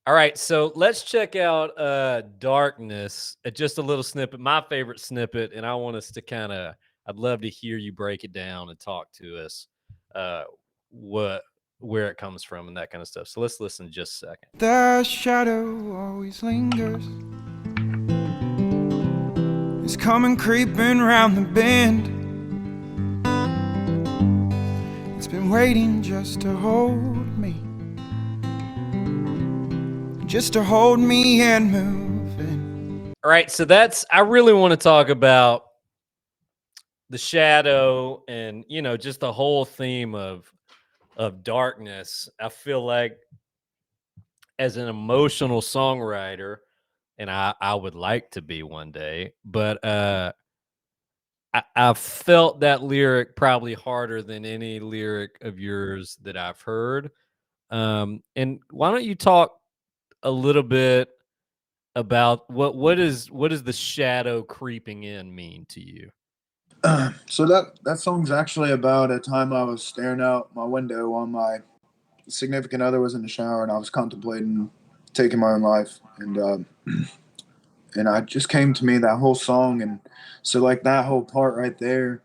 All right, so let's check out Darkness, just a little snippet, my favorite snippet, and I want us to kind of I'd love to hear you break it down and talk to us uh what where it comes from and that kind of stuff. So let's listen just a second. The shadow always lingers. It's coming creeping round the bend. It's been waiting just to hold me and move in. All right, so that's I really want to talk about the shadow and just the whole theme of darkness. I feel like as an emotional songwriter, and I would like to be one day, but I felt that lyric probably harder than any lyric of yours that I've heard. And why don't you talk a little bit about what does the shadow creeping in mean to you? So that song's actually about a time I was staring out my window while my significant other was in the shower, and I was contemplating taking my own life, and I just came to me that whole song, and so like that whole part right there,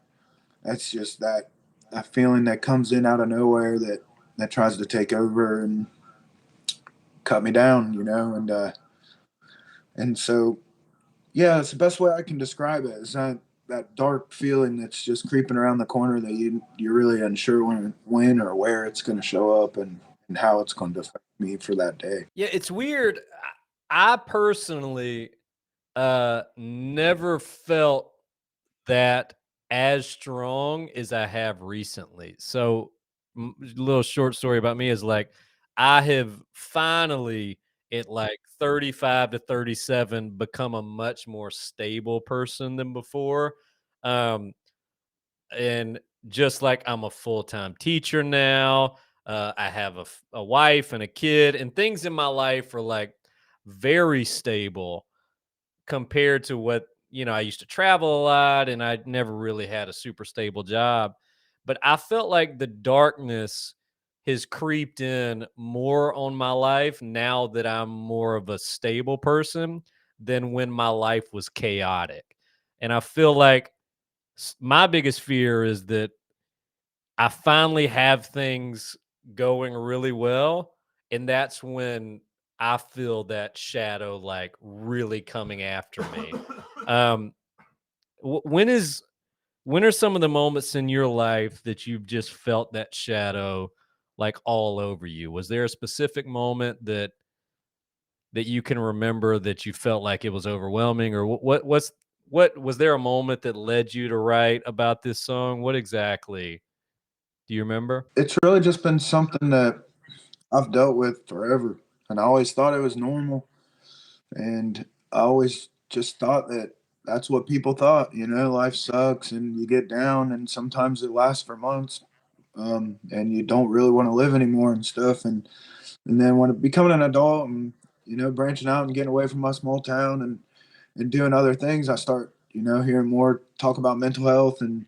that's just that feeling that comes in out of nowhere that tries to take over and cut me down, and so yeah, it's the best way I can describe it. Is that dark feeling that's just creeping around the corner that you're really unsure when or where it's going to show up and how it's going to affect me for that day. Yeah, it's weird. I personally never felt that as strong as I have recently. So, little short story about me is like I have finally at like 35 to 37 become a much more stable person than before. Um and just like I'm a full-time teacher now, I have a wife and a kid and things in my life are like very stable compared to what I used to travel a lot and I never really had a super stable job. But I felt like the darkness has creeped in more on my life now that I'm more of a stable person than when my life was chaotic. And I feel like my biggest fear is that I finally have things going really well, and that's when I feel that shadow like really coming after me. Um, when is when are some of the moments in your life that you've just felt that shadow like all over you? Was there a specific moment that you can remember that you felt like it was overwhelming, or what was there a moment that led you to write about this song? What exactly do you remember? It's really just been something that I've dealt with forever, and I always thought it was normal, and I always just thought that that's what people thought. Life sucks, and you get down, and sometimes it lasts for months, and you don't really want to live anymore and stuff, and then when becoming an adult and branching out and getting away from my small town and doing other things, I start hearing more talk about mental health and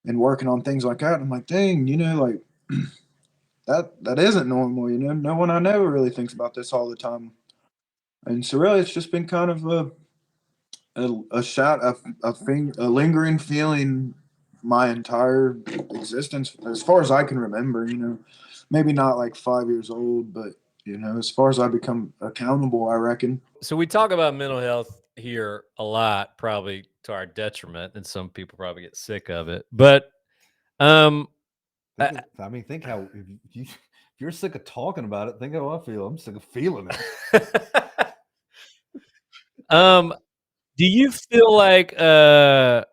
working on things like that. I'm like, dang, like that isn't normal. No one I know really thinks about this all the time. And so really, it's just been kind of a shot a lingering feeling my entire existence as far as I can remember. Maybe not like 5 years old, but as far as I become accountable, I reckon. So we talk about mental health here a lot, probably to our detriment, and some people probably get sick of it. But um, Think of, I mean, think how if you're sick of talking about it, think how I feel. I'm sick of feeling it. um, do you feel like I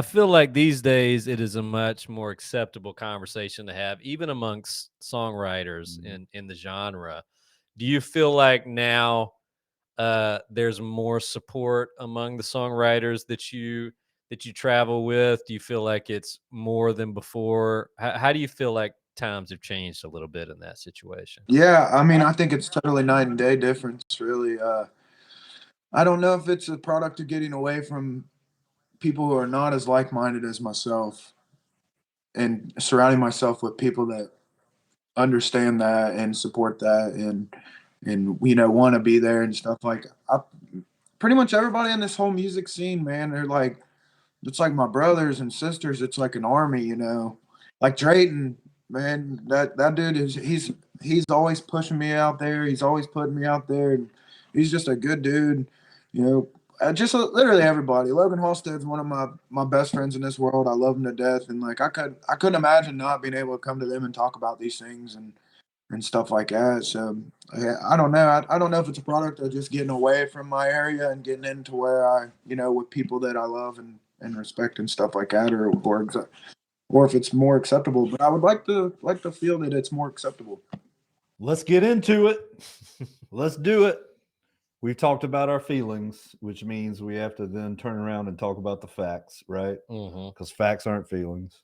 feel like these days it is a much more acceptable conversation to have, even amongst songwriters in the genre. Do you feel like now there's more support among the songwriters that you travel with? Do you feel like it's more than before? How do you feel like times have changed a little bit in that situation? Yeah, I mean, I think it's totally night and day difference. Really, I don't know if it's a product of getting away from people who are not as like-minded as myself and surrounding myself with people that understand that and support that and you know, want to be there and stuff. Like pretty much everybody in this whole music scene, man, they're like, it's like my brothers and sisters. It's like an army, you know. Like Drayton, man, that dude is he's always pushing me out there. He's always putting me out there, and he's just a good dude, you know. Just literally everybody. Logan Halstead's one of my best friends in this world. I love him to death, and like I couldn't imagine not being able to come to them and talk about these things and stuff like that. So yeah, I don't know. I don't know if it's a product of just getting away from my area and getting into where I, you know, with people that I love and respect and stuff like that, or if it's more acceptable. But I would like to feel that it's more acceptable. Let's get into it. Let's do it. We've talked about our feelings, which means we have to then turn around and talk about the facts, right? Because facts aren't feelings.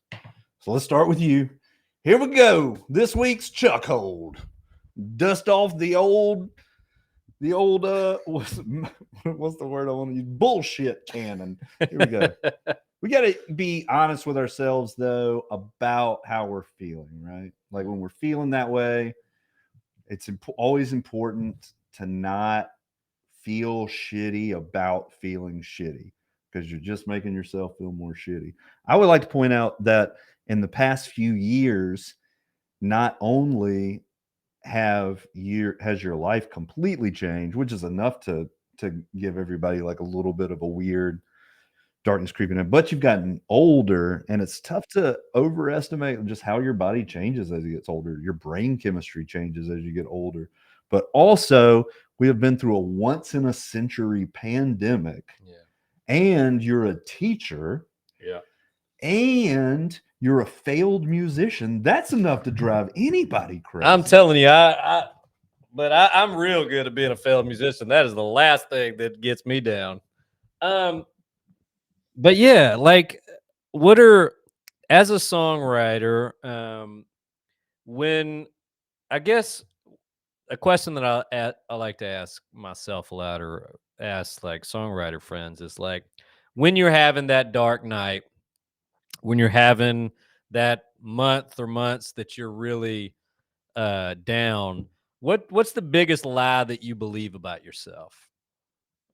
So let's start with you. Here we go. This week's Chuckhold. Dust off the old what's the word I want to use? Bullshit cannon. Here we go. We got to be honest with ourselves though about how we're feeling, right? Like when we're feeling that way, it's always important to not feel shitty about feeling shitty, because you're just making yourself feel more shitty. I would like to point out that in the past few years, not only has your life completely changed, which is enough to give everybody like a little bit of a weird darkness creeping in, but you've gotten older, and it's tough to overestimate just how your body changes as it gets older. Your brain chemistry changes as you get older, but also we have been through a once in a century pandemic. Yeah. And you're a teacher. Yeah. And you're a failed musician. That's enough to drive anybody crazy. I'm telling you, I'm real good at being a failed musician. That is the last thing that gets me down. But yeah, like, as a songwriter, when I guess a question that I like to ask myself a lot, or ask like songwriter friends, is like, when you're having that dark night, when you're having that month or months that you're really down, what's the biggest lie that you believe about yourself?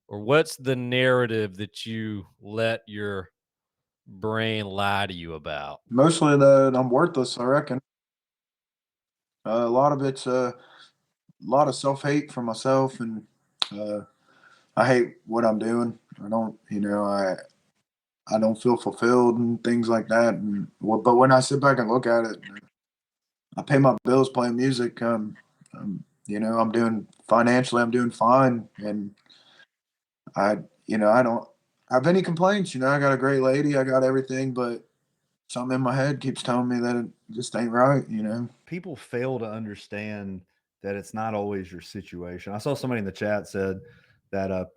Or what's the narrative that you let your brain lie to you about? Mostly that I'm worthless, I reckon. A lot of it's a lot of self hate for myself, and uh, I hate what I'm doing. I don't, you know, I don't feel fulfilled and things like that. But when I sit back and look at it, I pay my bills playing music. You know, I'm doing financially, I'm doing fine, and you know, I don't have any complaints. You know, I got a great lady, I got everything, but something in my head keeps telling me that it just ain't right. You know, people fail to understand that it's not always your situation. I saw somebody in the chat said that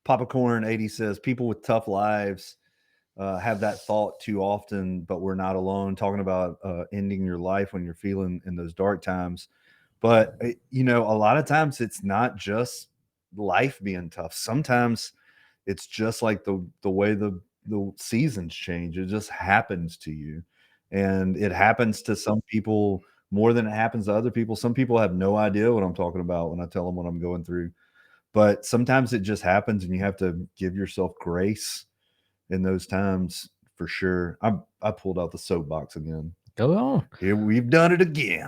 Papa Corn 80 says people with tough lives have that thought too often, but we're not alone. Talking about ending your life when you're feeling in those dark times. But you know, a lot of times it's not just life being tough. Sometimes it's just like the way the seasons change. It just happens to you, and it happens to some people more than it happens to other people. Some people have no idea what I'm talking about when I tell them what I'm going through, but sometimes it just happens, and you have to give yourself grace in those times for sure. I pulled out the soapbox again. Go on. Here we've done it again.